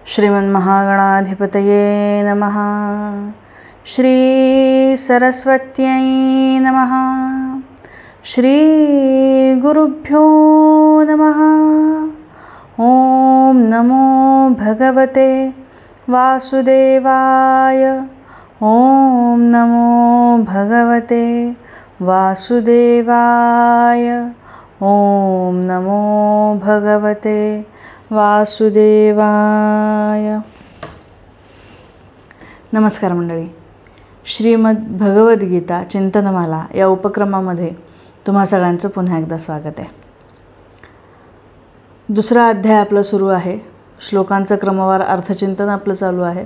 श्रीमन्महागणाधिपतये नमः। श्री सरस्वत्यै नमः। श्री गुरुभ्यो नमः। ओम नमो भगवते वासुदेवाय। ओम नमो भगवते वासुदेवाय। ओम नमो भगवते वासुदेवाय। नमस्कार मंडळी, श्रीमद भगवद्गीता चिंतनमाला या उपक्रमामध्ये तुम्हा सगळ्यांचं पुन्हा एकदा स्वागत आहे। दुसरा अध्याय आपला सुरू आहे। श्लोकांचं क्रमवार अर्थचिंतन आपलं चालू आहे।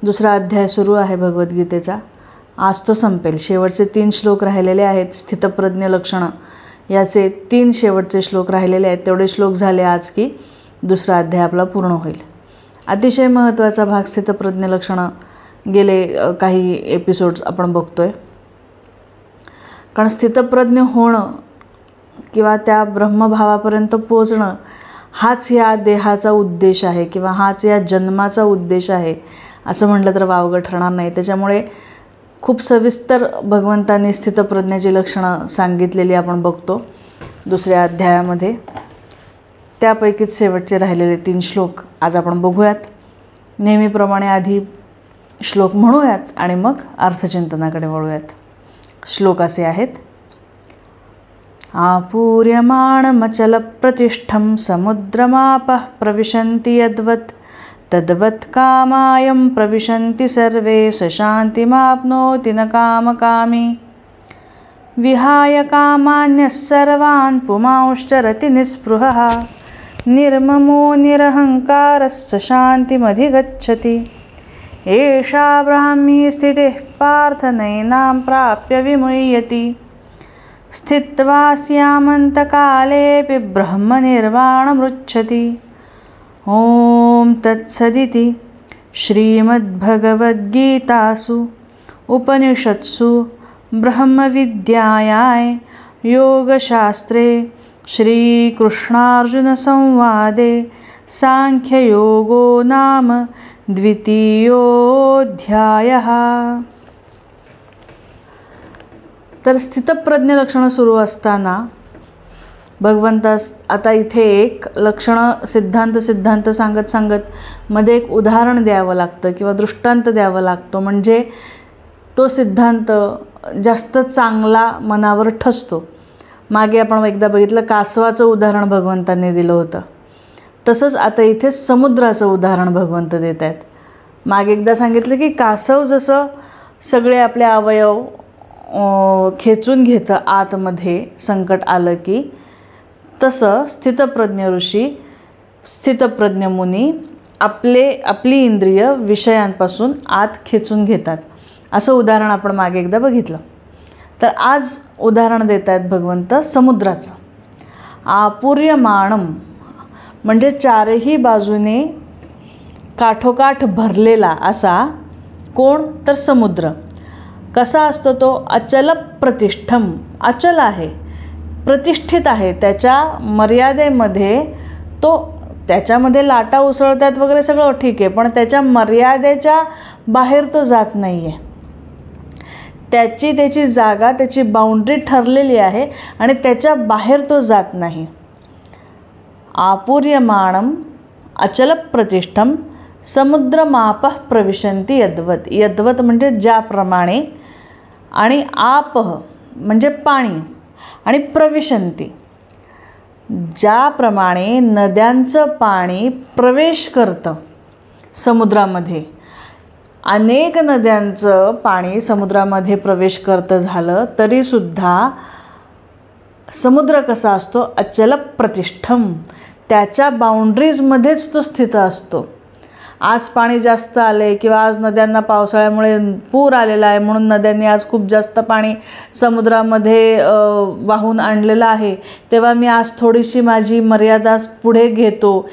दुसरा अध्याय सुरू आहे भगवद्गीतेचा। आज तो संपेल। शेवटचे 3 श्लोक राहिलेले आहेत। स्थितप्रज्ञ लक्षणं याचे 3 शेवटचे श्लोक राहिलेले आहेत। तेवढे श्लोक झाले आज की दुसरा अध्याय आपला पूर्ण होईल। अतिशय महत्त्वाचा भाग स्थितप्रज्ञ लक्षणं गेले काही एपिसोड्स आपण बघतोय। कारण स्थितप्रज्ञ होणं किंवा त्या ब्रह्मभावापर्यंत पोहोचणं हाच या देहाचा उद्देश आहे किंवा हाच या जन्माचा उद्देश आहे असं म्हटलं तर वावगं ठरणार नाही। त्याच्यामुळे खूप सविस्तर भगवंतांनी स्थितप्रज्ञाची लक्षणं सांगितलेली आपण बघतो दुसऱ्या अध्यायामध्ये। त्यापैकीच शेवटचे राहिलेले 3 श्लोक आज आपण बघूयात। नेहमीप्रमाणे आधी श्लोक म्हणूयात आणि मग अर्थचिंतनाकडे वळूयात। श्लोक असे आहेत। आपूर्यमाणमचलप्रतिष्ठं समुद्रमापः प्रविशन्ति यद्वत् तद्वत् कामायं प्रविशन्ति सर्वे स शान्तिमाप्नोति न कामकामी। विहाय कामान्यः सर्वान् पुमांश्चरति निःस्पृहः निर्ममो निरहङ्कारः स शान्तिमधिगच्छति। एषा ब्राह्मी स्थितिः पार्थ नैनां प्राप्य विमुह्यति। स्थित्वा स्यामन्तकालेऽपि ब्रह्मनिर्वाणमृच्छति। ॐ तत्सदिति श्रीमद्भगवद्गीतासु उपनिषत्सु ब्रह्मविद्यायां योगशास्त्रे श्रीकृष्णार्जुनसंवादे सांख्ययोगो नाम द्वितीयोऽध्यायः। तर स्थितप्रज्ञ लक्षणं सुरू असताना भगवंतास आता इथे एक लक्षणं सिद्धांत सांगत मध्ये एक उदाहरण द्यावं लागतं किंवा दृष्टांत द्यावं लागतो, म्हणजे तो सिद्धांत जास्त चांगला मनावर ठसतो। मागे आपण एकदा बघितलं कासवाचं उदाहरण भगवंतांनी दिलं होतं, तसंच आता इथे समुद्राचं उदाहरण भगवंत देत आहेत। मागे एकदा सांगितलं की कासव जसं सगळे आपले अवयव खेचून घेतं आतमध्ये संकट आलं की, तसं स्थितप्रज्ञ ऋषी स्थितप्रज्ञ मुनी आपली इंद्रिय विषयांपासून आत खेचून घेतात असं उदाहरण आपण मागे एकदा बघितलं। तर आज उदाहरण देत आहेत भगवंत समुद्राचं। आपूर्यमाणम म्हणजे चारही बाजूने काठोकाठ भरलेला असा कोण, तर समुद्र। कसा असतो तो? अचल प्रतिष्ठम, अचल आहे, प्रतिष्ठित आहे, त्याच्या मर्यादेमध्ये तो, त्याच्यामध्ये लाटा उसळतात वगैरे सगळं ठीक आहे, पण त्याच्या मर्यादेच्या बाहेर तो जात नाही आहे। त्याची जागा, त्याची बाउंड्री ठरलेली आहे आणि त्याच्या बाहेर तो जात नाही। आपूर्यमाणम अचल प्रतिष्ठम समुद्रमापः प्रविशन्ति यद्वत्। यद्वत् म्हणजे ज्याप्रमाणे, आणि आपः म्हणजे पाणी, आणि प्रविशन्ति ज्याप्रमाणे नद्यांचं पाणी प्रवेश करतं समुद्रामध्ये। अनेक नद्यांचं पाणी समुद्रामध्ये प्रवेश करतं झालं तरीसुद्धा समुद्र कसा असतो? अचल प्रतिष्ठम, त्याच्या बाउंड्रीजमध्येच तो स्थित असतो। आज पाणी जास्त आले किंवा आज नद्यांना पावसाळ्यामुळे पूर आलेला आहे म्हणून नद्यांनी आज खूप जास्त पाणी समुद्रामध्ये वाहून आणलेलं आहे, तेव्हा मी आज थोडीशी माझी मर्यादा पुढे घेतो,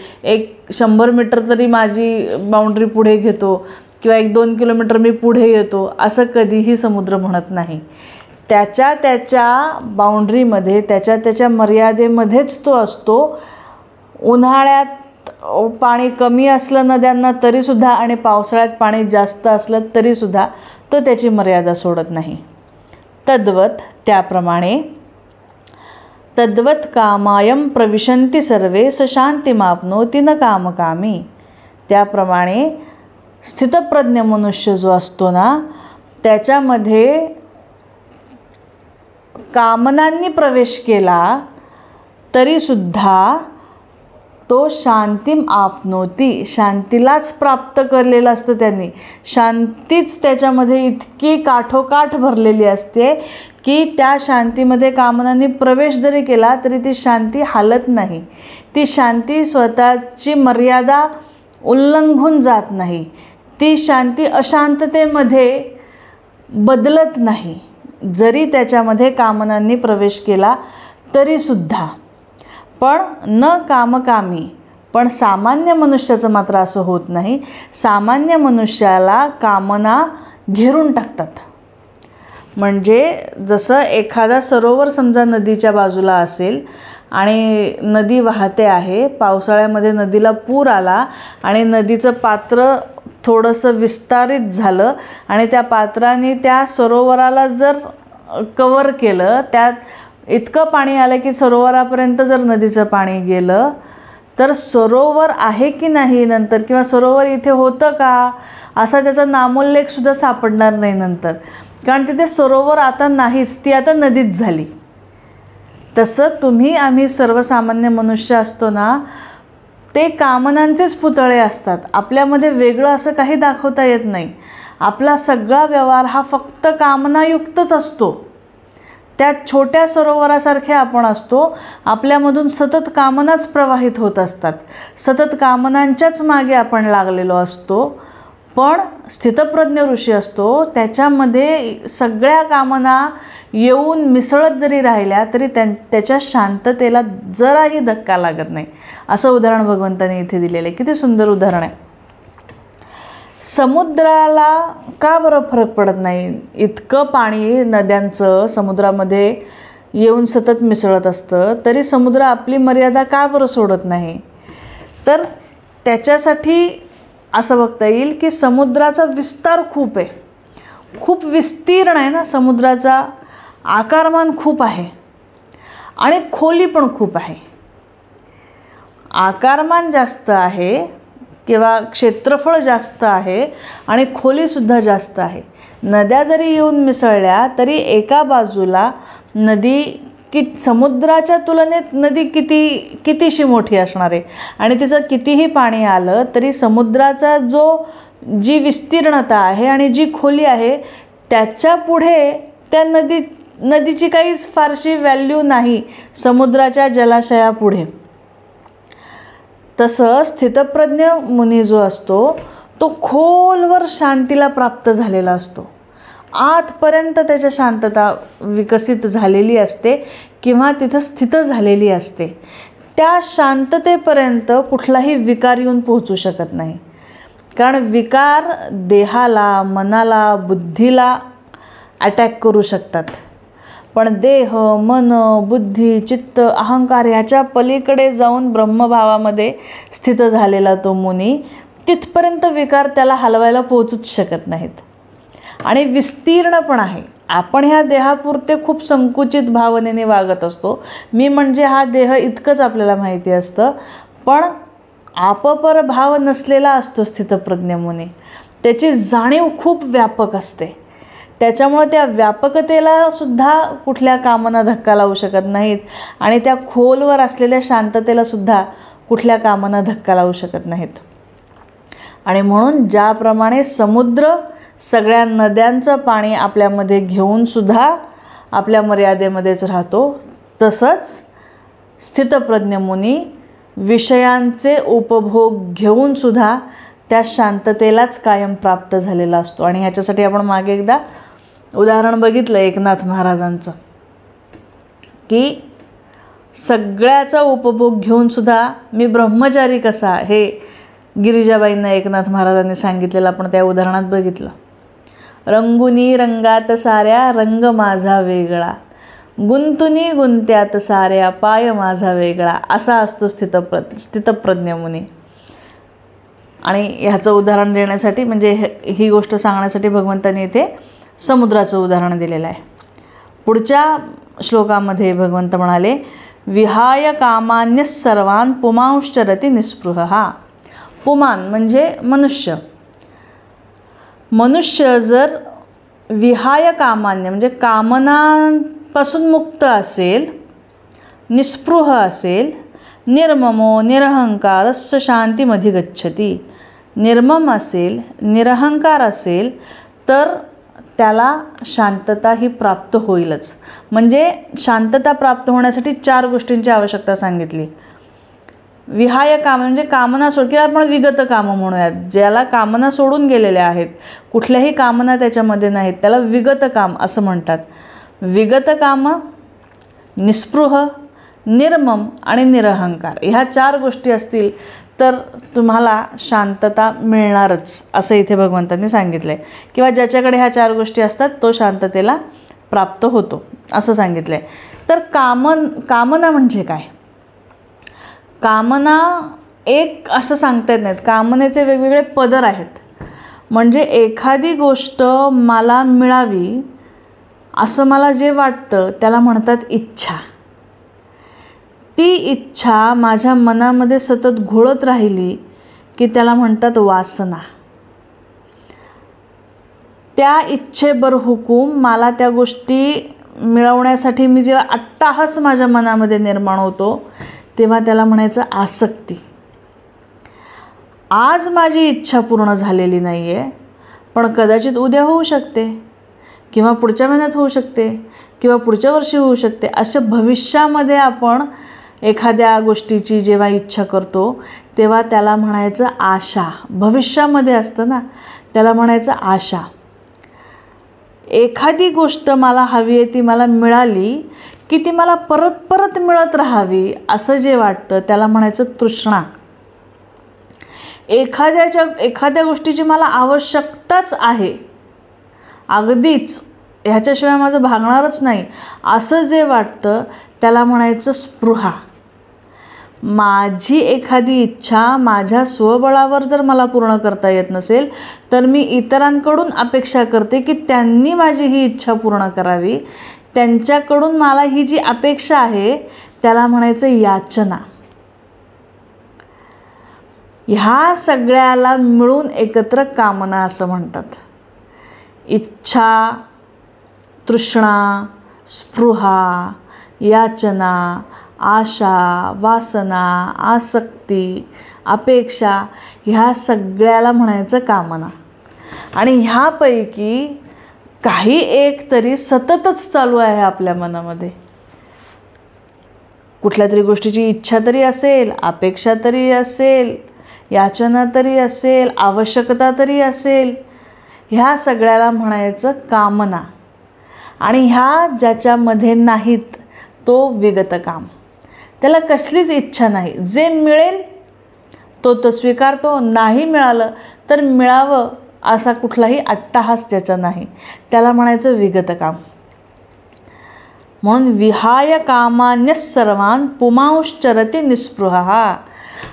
100 मीटर तरी माझी बाउंड्री पुढे घेतो किंवा 1-2 किलोमीटर मी पुढे येतो, असं कधीही समुद्र म्हणत नाही। त्याच्या बाउंड्रीमध्ये, त्याच्या मर्यादेमध्येच तो असतो। उन्हाळ्यात पाणी कमी असलं नद्यांना तरीसुद्धा आणि पावसाळ्यात पाणी जास्त असलं तरीसुद्धा तो त्याची मर्यादा सोडत नाही. तद्वत त्याप्रमाणे तद्वत कामायम प्रविशन्ति सर्वे स शांतिमाप्नोति न कामकामी. त्याप्रमाणे स्थितप्रज्ञ मनुष्य जो असतो ना, त्याच्यामध्ये कामनांनी प्रवेश केला तरीसुद्धा तो शांतीम आपनोती, शांतीलाच प्राप्त करलेलं असतं त्यांनी. शांतीच त्याच्यामध्ये इतकी काठोकाठ भरलेली असते की त्या शांतीमध्ये कामनांनी प्रवेश जरी केला तरी ती शांती हालत नाही. ती शांती स्वतःची मर्यादा उल्लंघून जात नाही. ती शांती अशांततेमध्ये बदलत नाही जरी त्याच्यामध्ये कामनांनी प्रवेश केला तरीसुद्धा. पण न कामकामी. पण सामान्य मनुष्याचं मात्र असं होत नाही. सामान्य मनुष्याला कामना घेरून टाकतात. म्हणजे जसं एखादा सरोवर समजा नदीच्या बाजूला असेल आणि नदी वाहते आहे, पावसाळ्यामध्ये नदीला पूर आला आणि नदीचं पात्र थोडंसं विस्तारित झालं आणि त्या पात्राने त्या सरोवराला जर कवर केलं, त्यात इतकं पाणी आलं की सरोवरापर्यंत जर नदीचं पाणी गेलं तर सरोवर आहे की नाही नंतर, किंवा सरोवर इथे होतं का असा त्याचा नामोल्लेखसुद्धा सापडणार नाही नंतर. कारण तिथे सरोवर आता नाहीच, ती आता नदीच झाली. तसं तुम्ही आम्ही सर्वसामान्य मनुष्य असतो ना, ते कामनांचेच पुतळे असतात. आपल्यामध्ये वेगळं असं काही दाखवता येत नाही. आपला सगळा व्यवहार हा फक्त कामनायुक्तच असतो. त्या छोट्या सरोवरासारखे आपण असतो. आपल्यामधून सतत कामनाच प्रवाहित होत असतात. सतत कामनांच्याच मागे आपण लागलेलो असतो. पण स्थितप्रज्ञ ऋषी असतो, त्याच्यामध्ये सगळ्या कामना येऊन मिसळत जरी राहिल्या तरी त्याच्या शांततेला जराही धक्का लागत नाही. असं उदाहरण भगवंतांनी इथे दिलेलं आहे. किती सुंदर उदाहरण आहे. समुद्राला का बरं फरक पडत नाही? इतकं पाणी नद्यांचं समुद्रामध्ये येऊन सतत मिसळत असतं तरी समुद्र आपली मर्यादा का बरं सोडत नाही? तर त्याच्यासाठी असं बघता येईल की समुद्राचा विस्तार खूप आहे, खूप विस्तीर्ण आहे ना. समुद्राचा आकारमान खूप आहे आणि खोली पण खूप आहे. आकारमान जास्त आहे किंवा क्षेत्रफळ जास्त आहे आणि खोलीसुद्धा जास्त आहे. नद्या जरी येऊन मिसळल्या तरी एका बाजूला नदी समुद्राच्या तुलनेत नदी कितीशी मोठी असणार आहे आणि तिचं कितीही पाणी आलं तरी समुद्राचा जी विस्तीर्णता आहे आणि जी खोली आहे त्याच्या पुढे त्या नदीची काहीच फारशी व्हॅल्यू नाही समुद्राच्या जलाशयापुढे. तसं स्थितप्रज्ञ मुनी जो असतो तो खोलवर शांतीला प्राप्त झालेला असतो. आतपर्यंत त्याच्या शांतता विकसित झालेली असते किंवा तिथं स्थित झालेली असते. त्या शांततेपर्यंत कुठलाही विकार येऊन पोहोचू शकत नाही. कारण विकार देहाला, मनाला, बुद्धीला अटॅक करू शकतात. पण देह, मन, बुद्धी, चित्त, अहंकार ह्याच्या पलीकडे जाऊन ब्रह्मभावामध्ये स्थित झालेला तो मुनी, तिथपर्यंत विकार त्याला हलवायला पोहोचूच शकत नाहीत. आणि विस्तीर्ण पण आहे. आपण ह्या देहापुरते खूप संकुचित भावनेने वागत असतो. मी म्हणजे हा देह इतकंच आपल्याला माहिती असतं. पण आपपर भाव नसलेला असतो स्थितप्रज्ञ मुनी. त्याची जाणीव खूप व्यापक असते. त्याच्यामुळे त्या व्यापकतेला सुद्धा कुठल्या कामना धक्का लावू शकत नाहीत आणि त्या खोलवर असलेल्या शांततेला सुद्धा कुठल्या कामना धक्का लावू शकत नाहीत. आणि म्हणून ज्याप्रमाणे समुद्र सगळ्या नद्यांचं पाणी आपल्यामध्ये घेऊनसुद्धा आपल्या मर्यादेमध्येच राहतो, तसंच स्थितप्रज्ञ मुनी विषयांचे उपभोग घेऊनसुद्धा त्या शांततेलाच कायम प्राप्त झालेला असतो. आणि ह्याच्यासाठी आपण मागे एकदा उदाहरण बघितलं एकनाथ महाराजांचं की सगळ्याचा उपभोग घेऊनसुद्धा मी ब्रह्मचारी कसा, हे गिरिजाबाईंना एकनाथ महाराजांनी सांगितलेलं आपण त्या उदाहरणात बघितलं. रंगुनी रंगात साऱ्या रंग माझा वेगळा, गुंतुनी गुंत्यात साऱ्या पाय माझा वेगळा, असा असतो स्थितप्रज्ञ मुनी. आणि ह्याचं उदाहरण देण्यासाठी म्हणजे ही गोष्ट सांगण्यासाठी भगवंतांनी इथे समुद्राचं उदाहरण दिलेलं आहे. पुढच्या श्लोकामध्ये भगवंत म्हणाले, विहाय कामान्य सर्वान पुमांश्चरती निस्पृह. पुमान म्हणजे मनुष्य. मनुष्य जर विहाय कामान्य म्हणजे कामनांपासून मुक्त असेल, निस्पृह असेल, निर्ममो निरहंकारस्य शांतीमध्ये गच्छती. निर्मम असेल, निरहंकार असेल तर त्याला शांतता ही प्राप्त होईलच. म्हणजे शांतता प्राप्त होण्यासाठी 4 गोष्टींची आवश्यकता सांगितली. विहाय काम म्हणजे कामना सोड, किंवा आपण विगत कामं म्हणूयात. ज्याला कामना सोडून गेलेल्या आहेत, कुठल्याही कामना त्याच्यामध्ये नाहीत, त्याला विगत काम असं म्हणतात. विगत कामं, निस्पृह, निर्मम आणि निरहंकार ह्या 4 गोष्टी असतील तर तुम्हाला शांतता मिळणारच असं इथे भगवंतांनी सांगितलं आहे. किंवा ज्याच्याकडे ह्या 4 गोष्टी असतात तो शांततेला प्राप्त होतो असं सांगितलं आहे. तर कामना म्हणजे काय? कामना एक असं सांगता येत नाहीत. कामनेचे वेगवेगळे पदर आहेत. म्हणजे एखादी गोष्ट मला मिळावी असं मला जे वाटतं त्याला म्हणतात इच्छा. ती इच्छा माझ्या मनामध्ये सतत घोळत राहिली की त्याला म्हणतात वासना. त्या इच्छेबर हुकूम मला त्या गोष्टी मिळवण्यासाठी मी जेव्हा अट्टाहास माझ्या मनामध्ये निर्माण होतो तेव्हा त्याला म्हणायचं आसक्ती. आज माझी इच्छा पूर्ण झालेली नाही आहे, पण कदाचित उद्या होऊ शकते, किंवा पुढच्या महिन्यात होऊ शकते, किंवा पुढच्या वर्षी होऊ शकते. अशा भविष्यामध्ये आपण एखाद्या गोष्टीची जेव्हा इच्छा करतो तेव्हा त्याला म्हणायचं आशा. भविष्यामध्ये असतं ना, त्याला म्हणायचं आशा. एखादी गोष्ट मला हवी आहे, ती मला मिळाली की ती मला परत परत मिळत राहावी असं जे वाटतं त्याला म्हणायचं तृष्णा. एखाद्या गोष्टीची मला आवश्यकताच आहे, अगदीच ह्याच्याशिवाय माझं भागणारच नाही असं जे वाटतं त्याला म्हणायचं स्पृहा. माझी एखादी इच्छा माझ्या स्वबळावर जर मला पूर्ण करता येत नसेल तर मी इतरांकडून अपेक्षा करते की त्यांनी माझी ही इच्छा पूर्ण करावी. त्यांच्याकडून मला ही जी अपेक्षा आहे त्याला म्हणायचं याचना. ह्या सगळ्याला मिळून एकत्र कामना असं म्हणतात. इच्छा, तृष्णा, स्पृहा, याचना, आशा, वासना, आसक्ती, अपेक्षा ह्या सगळ्याला म्हणायचं कामना. आणि ह्यापैकी काही एक तरी सततच चालू आहे आपल्या मनामध्ये. कुठल्या तरी गोष्टीची इच्छा तरी असेल, अपेक्षा तरी असेल, याचना तरी असेल, आवश्यकता तरी असेल, ह्या सगळ्याला म्हणायचं कामना. आणि ह्या ज्याच्यामध्ये नाहीत तो विगत काम. त्याला कसलीच इच्छा नाही, जे मिळेल तो स्वीकारतो, नाही मिळालं तर मिळावं असा कुठलाही अट्टाहास त्याचा नाही, त्याला म्हणायचं विगत काम. म्हणून विहाय कामान्य सर्वान पुमांश्चरती निस्पृहा.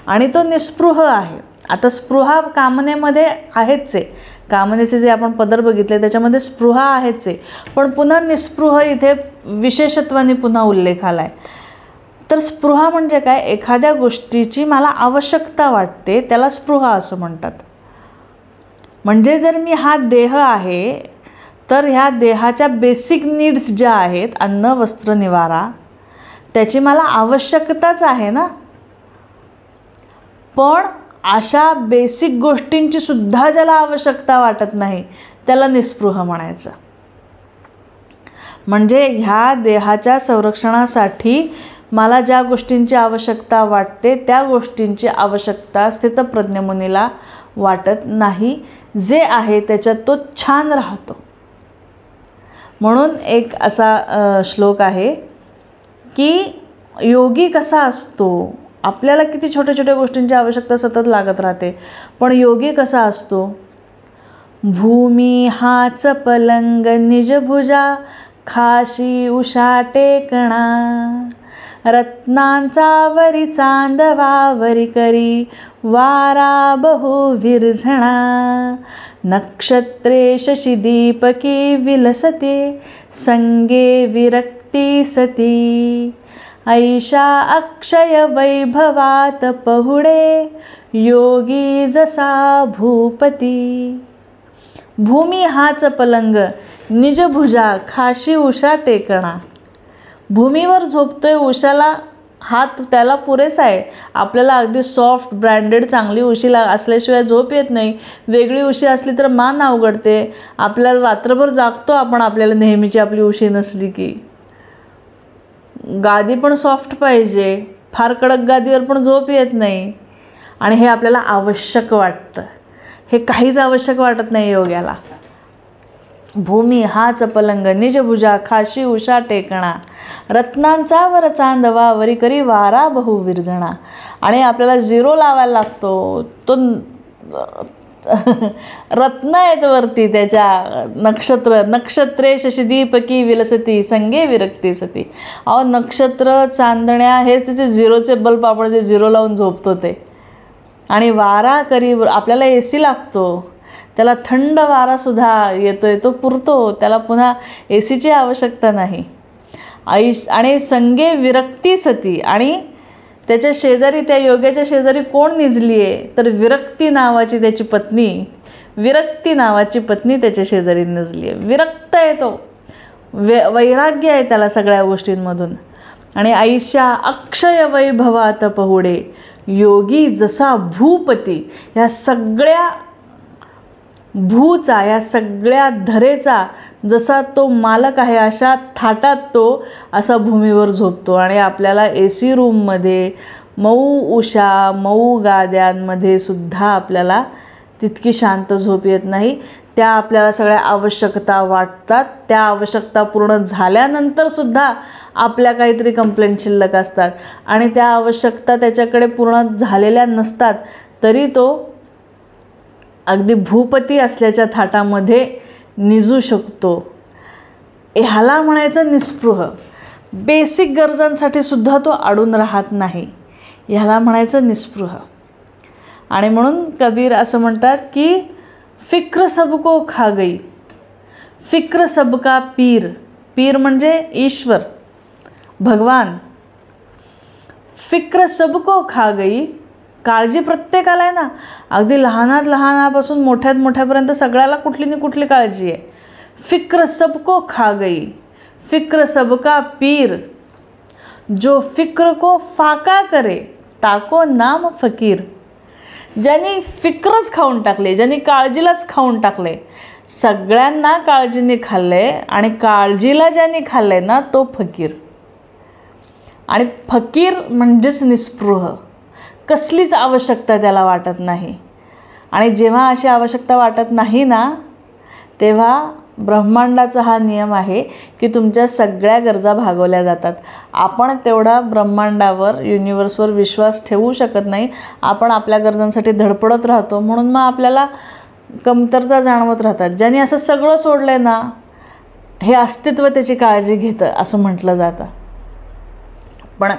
आणि तो निस्पृह आहे. आता स्पृहा कामनेमध्ये आहेच आहे, कामनेचे जे आपण पदर बघितले त्याच्यामध्ये स्पृहा आहेच आहे, पण पुन्हा निस्पृह इथे विशेषत्वाने पुन्हा उल्लेख आला आहे. तर स्पृहा म्हणजे काय? एखाद्या गोष्टीची मला आवश्यकता वाटते त्याला स्पृहा असं म्हणतात. म्हणजे जर मी हा देह आहे तर ह्या देहाच्या बेसिक नीड्स ज्या आहेत, अन्न वस्त्र निवारा, त्याची मला आवश्यकताच आहे ना. पण अशा बेसिक गोष्टींची सुद्धा ज्याला आवश्यकता वाटत नाही त्याला निस्पृह म्हणायचं. म्हणजे ह्या देहाच्या संरक्षणासाठी मला ज्या गोष्टींची आवश्यकता वाटते त्या गोष्टींची आवश्यकता स्थितप्रज्ञ मुनीला वाटत नाही. जे आहे त्याच्यात तो छान राहतो. म्हणून एक असा श्लोक आहे की योगी कसा असतो, आपल्याला किती छोट्या छोट्या गोष्टींची आवश्यकता सतत लागत राहते, पण योगी कसा असतो? भूमी हाच पलंग निजभुजा, खाशी उषा टेकणा, रत्नांचा वरी चांदवावरी करी वारा बहु विरझणा. नक्षत्रे शशी दीपकी विलसते संगे विरक्ती सती. ऐशा अक्षय वैभवात पहुडे योगी जसा भूपती. भूमी हाच पलंग निजभुजा खाशी उषा टेकणा. भूमीवर झोपतोय, उशाला हात त्याला पुरेसा आहे. आपल्याला अगदी सॉफ्ट ब्रँडेड चांगली उशी असल्याशिवाय झोप येत नाही. वेगळी उशी असली तर मान अवघडते. आपल्याला रात्रभर जागतो आपण, आपल्याला नेहमीची आपली उशी नसली की. गादी पण सॉफ्ट पाहिजे, फार कडक गादीवर पण झोप येत नाही. आणि हे आपल्याला आवश्यक वाटतं. हे काहीच आवश्यक वाटत नाही योग्याला. भूमी हाच पलंग निजभुजा खाशी उषा टेकणा. रत्नांचा वर चांदवा वरी करी वारा बहु विरझणा. आणि आपल्याला झिरो लावायला लागतो. तो रत्न आहेत वरती त्याच्या. नक्षत्रे शशीदीपकी विलसती संगे विरक्ती सती. अहो नक्षत्र चांदण्या हेच त्याचे झिरोचे बल्ब, आपण ते झिरो लावून झोपतो ते. आणि वारा करी आपल्याला AC लागतो, त्याला थंड वारासुद्धा येतोय, तो पुरतो, त्याला पुन्हा ACची आवश्यकता नाही. आणि संगे विरक्ती सती. आणि त्याच्या शेजारी, त्या योग्याच्या शेजारी कोण निजली आहे तर विरक्ती नावाची त्याची पत्नी, विरक्ती नावाची पत्नी त्याच्या शेजारी निजली आहे. विरक्त आहे तो, वैराग्य आहे त्याला सगळ्या गोष्टींमधून. आणि ऐशा अक्षय वैभवात पहुडे योगी जसा भूपती. ह्या सगळ्या भूचा, या सगळ्या धरेचा जसा तो मालक आहे अशा थाटात तो असा भूमीवर झोपतो. आणि आपल्याला AC रूममध्ये मऊ उषा, मऊ गाद्यांमध्ये सुद्धा आपल्याला तितकी शांत झोप येत नाही. त्या आपल्याला सगळ्या आवश्यकता वाटतात. त्या आवश्यकता पूर्ण झाल्यानंतरसुद्धा आपल्या काहीतरी कंप्लेंट शिल्लक असतात. आणि त्या आवश्यकता त्याच्याकडे पूर्ण झालेल्या नसतात, तरी तो अगदी भूपती असल्याच्या थाटामध्ये निजू शकतो. ह्याला म्हणायचं निस्पृह. बेसिक गरजांसाठी सुद्धा तो अडून राहत नाही, ह्याला म्हणायचं निस्पृह. आणि म्हणून कबीर असं म्हणतात की फिक्र सबको खा गई, फिक्र सबका पीर. पीर म्हणजे ईश्वर, भगवान. फिक्र सबको खा गई. काळजी प्रत्येकाला आहे ना, अगदी लहानात लहानापासून मोठ्यात मोठ्यापर्यंत सगळ्याला कुठली ना कुठली काळजी आहे. फिक्र सबको खा गई, फिक्र सबका पीर. जो फिक्र को फाका करे ताको नाम फकीर. ज्यांनी फिक्रच खाऊन टाकले, ज्यांनी काळजीलाच खाऊन टाकले, सगळ्यांना काळजीने खाल्ले आणि काळजीला ज्यांनी खाल्ले ना तो फकीर. आणि फकीर म्हणजेच निस्पृह. कसलीच आवश्यकता त्याला वाटत नाही. आणि जेव्हा अशी आवश्यकता वाटत नाही ना, तेव्हा ब्रह्मांडाचा हा नियम आहे की तुमच्या सगळ्या गरजा भागवल्या जातात. आपण तेवढा ब्रह्मांडावर, युनिवर्सवर विश्वास ठेवू शकत नाही. आपण आपल्या गरजांसाठी धडपडत राहतो, म्हणून मग आपल्याला कमतरता जाणवत राहतात. ज्यांनी असं सगळं सोडलं आहे ना, हे अस्तित्व त्याची काळजी घेतं असं म्हटलं जातं. पण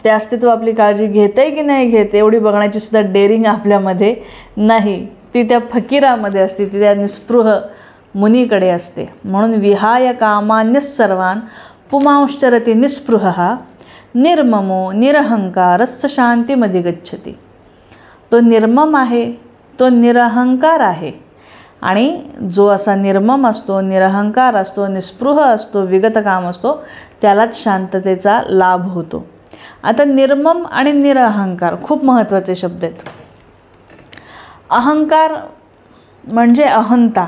ते अस्तित्व आपली काळजी घेतं आहे की नाही घेत एवढी बघण्याची सुद्धा डेअरिंग आपल्यामध्ये नाही. ती त्या फकीरामध्ये असते, ती त्या निस्पृह मुनीकडे असते. म्हणून विहाय कामान्य सर्वान पुमांश्चरती निस्पृह निर्ममो निरहंकारस्य शांतीमध्ये गच्छति. तो निर्मम आहे, तो निरहंकार आहे. आणि जो असा निर्मम असतो, निरहंकार असतो, निस्पृह असतो, विगतकाम असतो, त्यालाच शांततेचा लाभ होतो. आता निर्मम आणि निरअहंकार खूप महत्त्वाचे शब्द आहेत. अहंकार म्हणजे अहंता.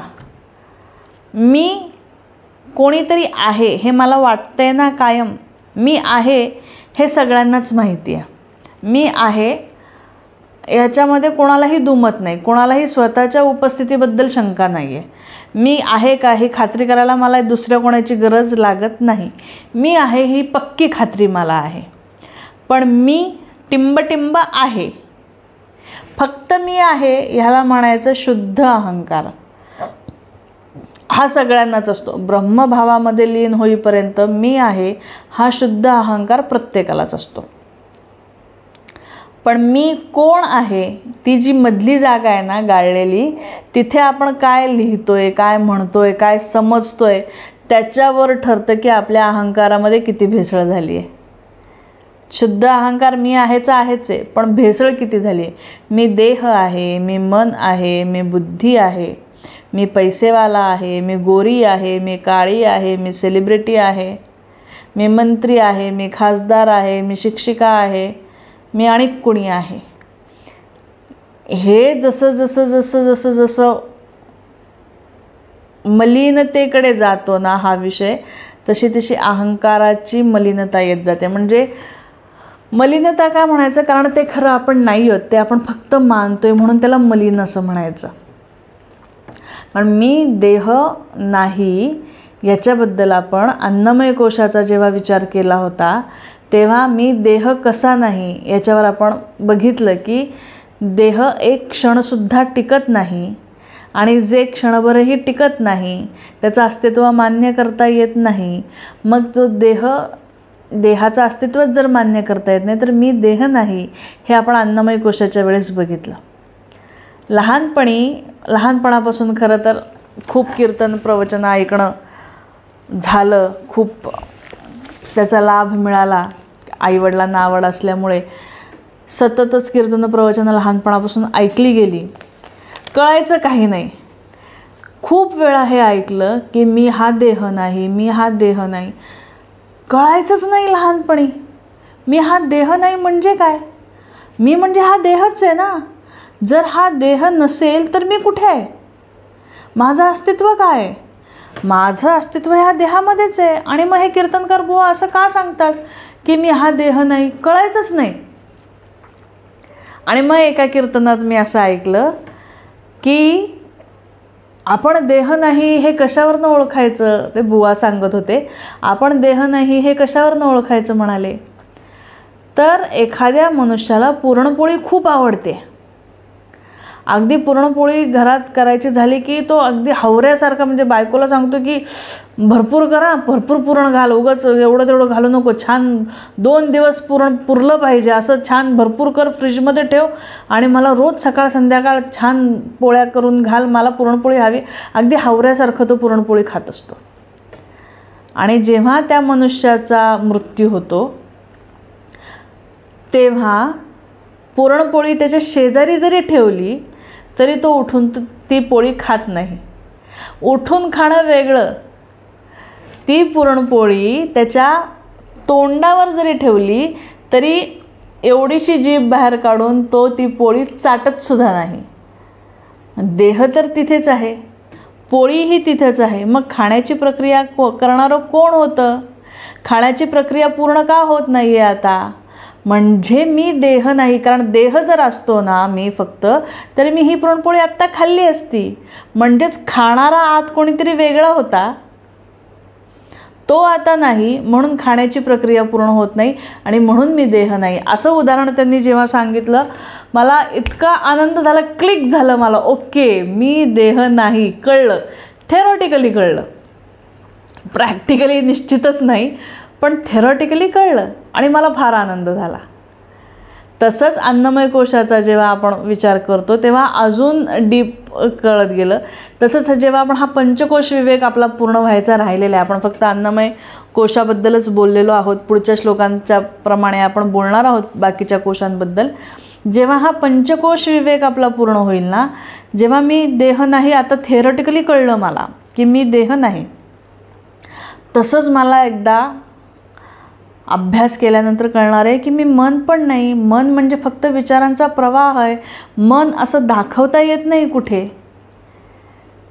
मी कोणीतरी आहे हे मला वाटतंय ना कायम. मी आहे हे सगळ्यांनाच माहिती आहे. मी आहे याच्यामध्ये कोणालाही दुमत नाही, कोणालाही स्वतःच्या उपस्थितीबद्दल शंका नाही आहे. मी आहे का ही खात्री करायला मला दुसऱ्या कोणाची गरज लागत नाही. मी आहे ही पक्की खात्री मला आहे. पण मी टिंबटिंब आहे, फक्त मी आहे ह्याला म्हणायचं शुद्ध अहंकार. हा सगळ्यांनाच असतो. ब्रह्मभावामध्ये लीन होईपर्यंत मी आहे हा शुद्ध अहंकार प्रत्येकालाच असतो. पण मी कोण आहे ती जी मधली जागा आहे ना गाळलेली, तिथे आपण काय लिहितोय, काय म्हणतोय, काय समजतोय त्याच्यावर ठरतं की आपल्या अहंकारामध्ये किती भेसळ झाली आहे. शुद्ध अहंकार मी आहेच आहे, पण भेसळ किती झाली आहे. मी देह आहे, मी मन आहे, मी बुद्धी आहे, मी पैसेवाला आहे, मी गोरी आहे, मी काळी आहे, मी सेलिब्रिटी आहे, मी मंत्री आहे, मी खासदार आहे, मी शिक्षिका आहे, मी आणि कुणी आहे. हे जसं जसं जसं जसं जसं मलिनतेकडे जातो ना हा विषय, तशी तशी अहंकाराची मलिनता येत जाते. म्हणजे मलिनता काय म्हणायचं, कारण ते खरं आपण नाही आहोत, ते आपण फक्त मानतोय म्हणून त्याला मलिन असं म्हणायचं. कारण मी देह नाही याच्याबद्दल आपण अन्नमय कोशाचा जेव्हा विचार केला होता तेव्हा मी देह कसा नाही याच्यावर आपण बघितलं की देह एक क्षणसुद्धा टिकत नाही आणि जे क्षणभरही टिकत नाही त्याचं अस्तित्व मान्य करता येत नाही. मग जो देहाचं अस्तित्वच जर मान्य करता येत नाही तर मी देह नाही हे आपण अन्नमय कोशाच्या वेळेस बघितलं. लहानपणापासून खरं तर खूप कीर्तन प्रवचन ऐकणं झालं, खूप त्याचा लाभ मिळाला. आईवडिलांना आवड असल्यामुळे सततच कीर्तन प्रवचनं लहानपणापासून ऐकली गेली. कळायचं काही नाही. खूप वेळा हे ऐकलं की मी हा देह नाही, मी हा देह नाही. कळायचंच नाही लहानपणी. मी हा देह नाही म्हणजे काय? मी म्हणजे हा देहच आहे ना. जर हा देह नसेल तर मी कुठे आहे? माझं अस्तित्व काय आहे? माझं अस्तित्व ह्या देहामध्येच आहे. आणि मग हे कीर्तनकार बुवा असं का सांगतात की मी हा देह नाही? कळायचंच नाही. आणि मग एका कीर्तनात मी असं ऐकलं की आपण देह नाही हे कशावरनं ओळखायचं, ते बुवा सांगत होते. आपण देह नाही हे कशावरनं ओळखायचं म्हणाले, तर एखाद्या मनुष्याला पुरणपोळी खूप आवडते. अगदी पुरणपोळी घरात करायची झाली की तो अगदी हावऱ्यासारखा, म्हणजे बायकोला सांगतो की भरपूर करा, भरपूर पुरण घाल, उगाच एवढं तेवढं घालू नको, छान 2 दिवस पुरण पुरलं पाहिजे असं छान भरपूर कर, फ्रीजमध्ये ठेव आणि मला रोज सकाळ संध्याकाळ छान पोळ्या करून घाल, मला पुरणपोळी हवी. अगदी हावऱ्यासारखं तो पुरणपोळी खात असतो. आणि जेव्हा त्या मनुष्याचा मृत्यू होतो तेव्हा पुरणपोळी त्याच्या शेजारी जरी ठेवली तरी तो उठून ती पोळी खात नाही. उठून खाणं वेगळं, ती पुरणपोळी त्याच्या तोंडावर जरी ठेवली तरी एवढीशी जीभ बाहेर काढून तो ती पोळी चाटतसुद्धा नाही. देह तर तिथेच आहे, पोळीही तिथेच आहे. मग खाण्याची प्रक्रिया करणारं कोण होतं? खाण्याची प्रक्रिया पूर्ण का होत नाही आहे आता? म्हणजे मी देह नाही. कारण देह जर असतो ना मी फक्त, तरी मी ही पुरणपोळी आत्ता खाल्ली असती. म्हणजेच खाणारा आत कोणीतरी वेगळा होता, तो आता नाही, म्हणून खाण्याची प्रक्रिया पूर्ण होत नाही आणि म्हणून मी देह नाही. असं उदाहरण त्यांनी जेव्हा सांगितलं मला इतका आनंद झाला, क्लिक झालं मला. ओके, मी देह नाही, कळलं. थेरॉटिकली कळलं, प्रॅक्टिकली निश्चितच नाही, पण थेरॉटिकली कळलं आणि मला फार आनंद झाला. तसंच अन्नमय कोशाचा जेव्हा आपण विचार करतो तेव्हा अजून डीप कळत गेलं. तसंच जेव्हा आपण हा पंचकोश विवेक आपला पूर्ण व्हायचा राहिलेला आहे, आपण फक्त अन्नमय कोशाबद्दलच बोललेलो आहोत, पुढच्या श्लोकांच्या प्रमाणे आपण बोलणार आहोत बाकीच्या कोशांबद्दल. जेव्हा हा पंचकोश विवेक आपला पूर्ण होईल ना, जेव्हा मी देह नाही, आता थेरॉटिकली कळलं मला की मी देह नाही, तसंच मला एकदा अभ्यास केल्यानंतर कळणार आहे की मी मन पण नाही. मन म्हणजे फक्त विचारांचा प्रवाह आहे. मन असं दाखवता येत नाही कुठे,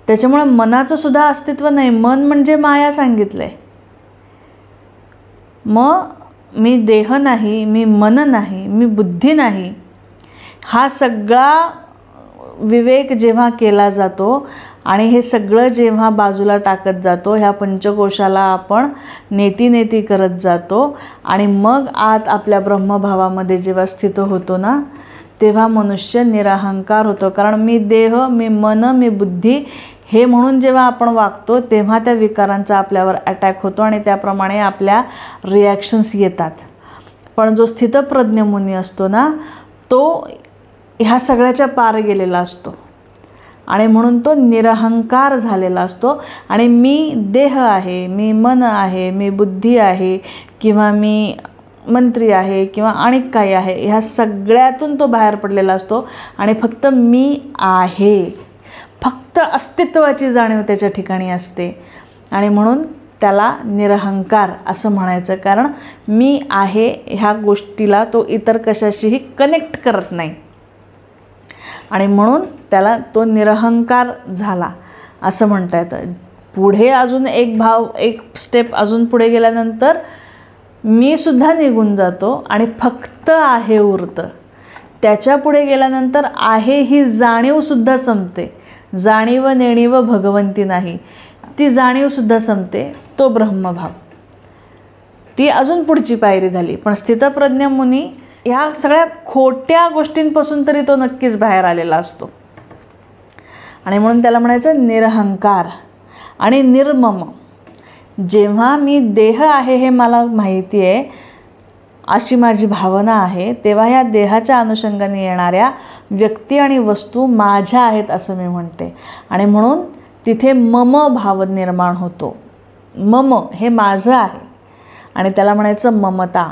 त्याच्यामुळे मनाचं सुद्धा अस्तित्व नाही. मन म्हणजे माया सांगितलं आहे. मग मी देह नाही, मी मन नाही, मी बुद्धी नाही, हा सगळा विवेक जेव्हा केला जातो आणि हे सगळं जेव्हा बाजूला टाकत जातो, ह्या पंचकोशाला आपण नेती करत जातो आणि मग आत आपल्या ब्रह्मभावामध्ये जेव्हा स्थित होतो ना, तेव्हा मनुष्य निरहंकार होतो. कारण मी देह, मी मन, मी बुद्धी हे म्हणून जेव्हा आपण वागतो तेव्हा त्या विकारांचा आपल्यावर अटॅक होतो आणि त्याप्रमाणे आपल्या रिॲक्शन्स येतात. पण जो स्थितप्रज्ञ मुनी असतो ना, तो ह्या सगळ्याच्या पार गेलेला असतो आणि म्हणून तो निरहंकार झालेला असतो. आणि मी देह आहे, मी मन आहे, मी बुद्धी आहे, किंवा मी मंत्री आहे, किंवा अनेक काही आहे, ह्या सगळ्यातून तो बाहेर पडलेला असतो आणि फक्त मी आहे, फक्त अस्तित्वाची जाणीव त्याच्या ठिकाणी असते. आणि म्हणून त्याला निरहंकार असं म्हणायचं. कारण मी आहे ह्या गोष्टीला तो इतर कशाशीही कनेक्ट करत नाही आणि म्हणून त्याला तो निरहंकार झाला असं म्हणता येतं. पुढे अजून एक स्टेप अजून पुढे गेल्यानंतर मी सुद्धा निघून जातो आणि फक्त आहे उरतं. त्याच्या पुढे गेल्यानंतर आहे ही जाणीवसुद्धा संपते. जाणीव नेणीव भगवंती नाही, ती जाणीवसुद्धा संपते. तो ब्रह्मभाव, ती अजून पुढची पायरी झाली. पण स्थितप्रज्ञ मुनी ह्या सगळ्या खोट्या गोष्टींपासून तरी तो नक्कीच बाहेर आलेला असतो आणि म्हणून त्याला म्हणायचं निरहंकार आणि निर्मम. जेव्हा मी देह आहे हे मला माहिती आहे अशी माझी भावना आहे, तेव्हा ह्या देहाच्या अनुषंगाने येणाऱ्या व्यक्ती आणि वस्तू माझ्या आहेत असं मी म्हणते आणि म्हणून तिथे मम भाव निर्माण होतो. मम हे माझं आहे आणि त्याला म्हणायचं ममता.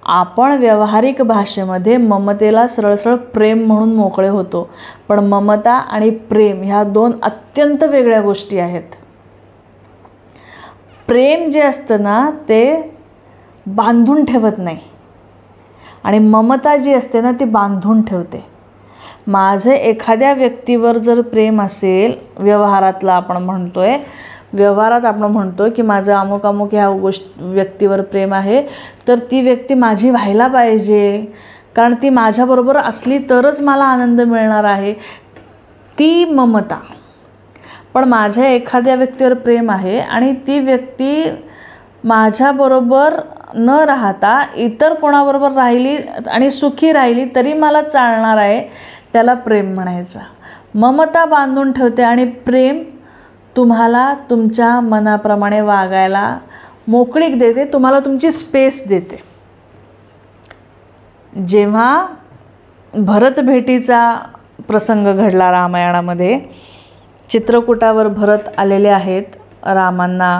आपण व्यावहारिक भाषेमध्ये ममतेला सरळ सरळ प्रेम म्हणून मोकळे होतो, पण ममता आणि प्रेम ह्या दोन अत्यंत वेगळ्या गोष्टी आहेत. प्रेम जे असतं ना ते बांधून ठेवत नाही आणि ममता जी असते ना ती बांधून ठेवते. माझं एखाद्या व्यक्तीवर जर प्रेम असेल, व्यवहारात आपण म्हणतो की माझं अमुक अमुक ह्या व्यक्तीवर प्रेम आहे, तर ती व्यक्ती माझी व्हायला पाहिजे, कारण ती माझ्याबरोबर असली तरच मला आनंद मिळणार आहे, ती ममता. पण माझ्या एखाद्या व्यक्तीवर प्रेम आहे आणि ती व्यक्ती माझ्याबरोबर न राहता इतर कोणाबरोबर राहिली आणि सुखी राहिली तरी मला चालणार आहे, त्याला प्रेम म्हणायचं. ममता बांधून ठेवते आणि प्रेम तुम्हाला तुमच्या मनाप्रमाणे वागायला मोकळीक देते, तुम्हाला तुमची स्पेस देते. जेव्हा भरत भेटीचा प्रसंग घडला रामायणामध्ये, चित्रकूटावर भरत आलेले आहेत रामांना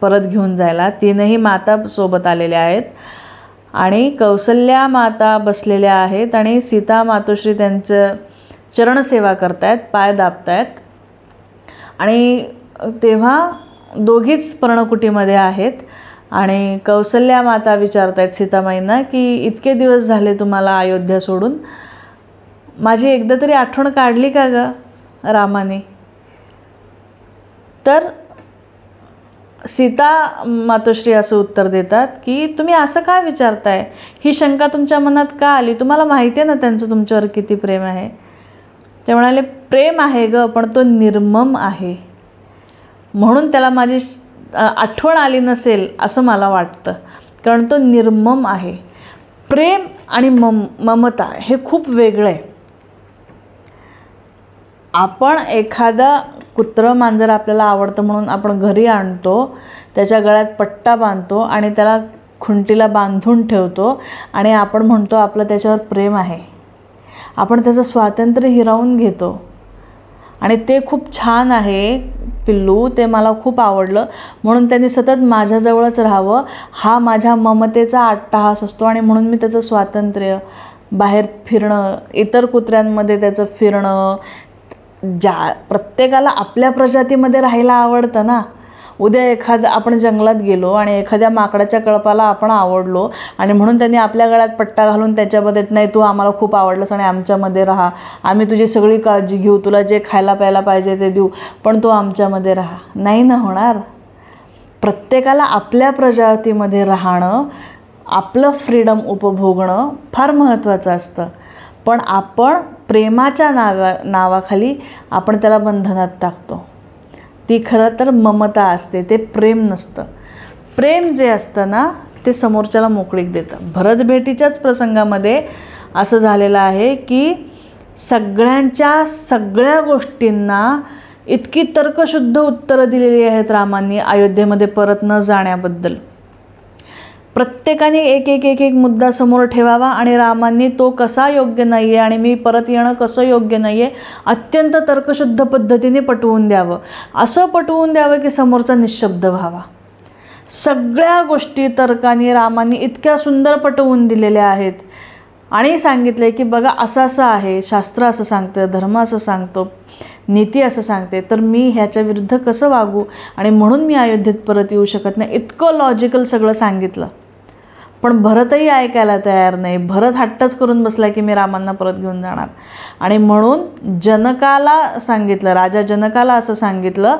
परत घेऊन जायला, तीनही माता सोबत आलेल्या आहेत आणि कौसल्या माता बसलेल्या आहेत आणि सीता मातोश्री त्यांचं चरणसेवा करतायत, पाय दाबतायत. आणि तेव्हा दोघीच पर्णकुटीमध्ये आहेत आणि कौसल्या माता विचारतायत सीतामाईंना की इतके दिवस झाले तुम्हाला अयोध्या सोडून, माझी एकदा तरी आठवण काढली का गं रामाने? तर सीता मातोश्री असं उत्तर देतात की तुम्ही असं का विचारताय, ही शंका तुमच्या मनात का आली? तुम्हाला माहिती आहे ना त्यांचं तुमच्यावर किती प्रेम आहे. ते म्हणाले प्रेम आहे गं, पण तो निर्मम आहे, म्हणून त्याला माझी आठवण आली नसेल असं मला वाटतं, कारण तो निर्मम आहे. प्रेम आणि ममता हे खूप वेगळं आहे. आपण एखादा कुत्रं मांजर आपल्याला आवडतं म्हणून आपण घरी आणतो, त्याच्या गळ्यात पट्टा बांधतो आणि त्याला खुंटीला बांधून ठेवतो आणि आपण म्हणतो आपलं त्याच्यावर प्रेम आहे. आपण त्याचं स्वातंत्र्य हिरावून घेतो आणि ते खूप छान आहे पिल्लू, ते मला खूप आवडलं म्हणून त्यांनी सतत माझ्याजवळच राहावं, हा माझ्या ममतेचा अट्टहास असतो आणि म्हणून मी त्याचं स्वातंत्र्य, बाहेर फिरणं, इतर कुत्र्यांमध्ये त्याचं फिरणं, प्रत्येकाला आपल्या प्रजातीमध्ये राहायला आवडतं ना. उद्या आपण जंगलात गेलो आणि एखाद्या माकडाच्या कळपाला आपण आवडलो आणि म्हणून त्यांनी आपल्या गळ्यात पट्टा घालून त्याच्यामध्ये नाही तू आम्हाला खूप आवडलंस आणि आमच्यामध्ये राहा, आम्ही तुझी सगळी काळजी घेऊ, तुला जे खायला प्यायला पाहिजे ते देऊ, पण तू आमच्यामध्ये राहा, नाही ना होणार. प्रत्येकाला आपल्या प्रजातीमध्ये राहणं, आपलं फ्रीडम उपभोगणं फार महत्त्वाचं असतं. पण आपण प्रेमाच्या नावाखाली आपण त्याला बंधनात टाकतो. ती खरं तर ममता असते, ते प्रेम नसतं. प्रेम जे असतं ना ते समोरच्याला मोकळीक देतं. भरत भेटीच्याच प्रसंगामध्ये असं झालेलं आहे की सगळ्यांच्या सगळ्या गोष्टींना इतकी तर्कशुद्ध उत्तरं दिलेली आहेत रामांनी अयोध्येमध्ये परत न जाण्याबद्दल. प्रत्येकाने एक एक एक एक मुद्दा समोर ठेवावा आणि रामांनी तो कसा योग्य नाही आहे आणि मी परत येणं कसं योग्य नाही आहे अत्यंत तर्कशुद्ध पद्धतीने पटवून द्यावं. असं पटवून द्यावं की समोरचा निशब्द व्हावा. सगळ्या गोष्टी तर्काने रामांनी इतक्या सुंदर पटवून दिलेल्या आहेत आणि सांगितलं आहे की बघा असं असं आहे, शास्त्र असं सांगतं, धर्म असं सांगतो, नीती असं सांगते, तर मी ह्याच्या विरुद्ध कसं वागू आणि म्हणून मी अयोध्येत परत येऊ शकत नाही. इतकं लॉजिकल सगळं सांगितलं. पण भरतही ऐकायला तयार नाही. भरत हट्टच करून बसला की मी रामांना परत घेऊन जाणार. आणि म्हणून जनकाला सांगितलं, राजा जनकाला असं सांगितलं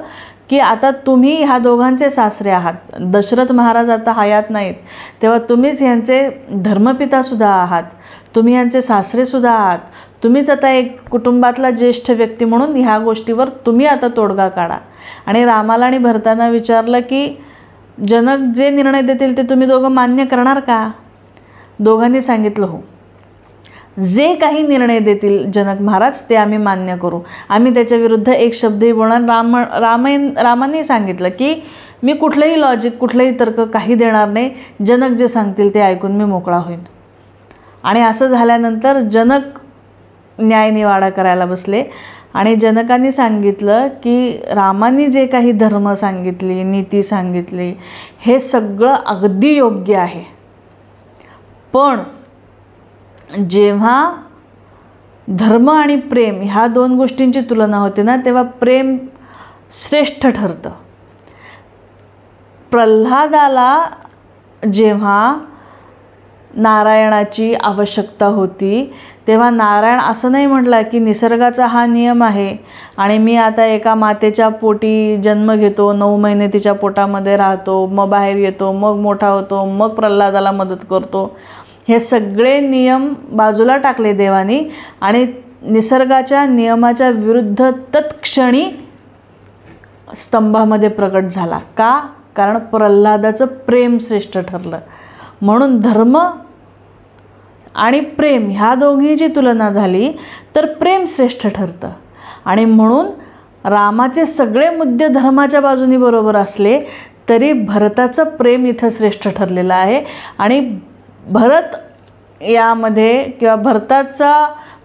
की आता तुम्ही ह्या दोघांचे सासरे आहात. दशरथ महाराज आता हयात नाहीत, तेव्हा तुम्हीच यांचे धर्मपितासुद्धा आहात, तुम्ही यांचे सासरेसुद्धा आहात, तुम्हीच आता एक कुटुंबातला ज्येष्ठ व्यक्ती म्हणून ह्या गोष्टीवर तुम्ही आता तोडगा काढा. आणि रामाला आणि भरतांना विचारलं की जनक जे निर्णय देतील ते तुम्ही दोघं मान्य करणार का? दोघांनी सांगितलं हो, जे काही निर्णय देतील जनक महाराज ते आम्ही मान्य करू, आम्ही त्याच्या विरुद्ध एक शब्दही बोलणार. रामांनी सांगितलं की मी कुठलंही लॉजिक कुठलंही तर्क काही देणार नाही, जनक जे सांगतील ते ऐकून मी मोकळा होईन. आणि असं झाल्यानंतर जनक न्यायनिवाडा करायला बसले आणि जनकांनी सांगितलं की रामांनी जे काही धर्म सांगितली, नीती सांगितली, हे सगळं अगदी योग्य आहे. पण जेव्हा धर्म आणि प्रेम ह्या दोन गोष्टींची तुलना होते ना, तेव्हा प्रेम श्रेष्ठ ठरतं. प्रल्हादाला जेव्हा नारायणाची आवश्यकता होती तेव्हा नारायण असं नाही म्हटला की निसर्गाचा हा नियम आहे आणि मी आता एका मातेच्या पोटी जन्म घेतो, 9 महिने तिच्या पोटामध्ये राहतो, मग बाहेर येतो, मग मोठा होतो, मग प्रल्हादाला मदत करतो. हे सगळे नियम बाजूला टाकले देवानी आणि निसर्गाच्या नियमाच्या विरुद्ध तत्क्षणी स्तंभामध्ये प्रकट झाला. का? कारण प्रल्हादाचं प्रेम श्रेष्ठ ठरलं. म्हणून धर्म आणि प्रेम ह्या दोघींची तुलना झाली तर प्रेम श्रेष्ठ ठरतं. आणि म्हणून रामाचे सगळे मुद्दे धर्माच्या बाजूने बरोबर असले तरी भरताचं प्रेम इथं श्रेष्ठ ठरलेलं आहे. आणि भरत यामध्ये किंवा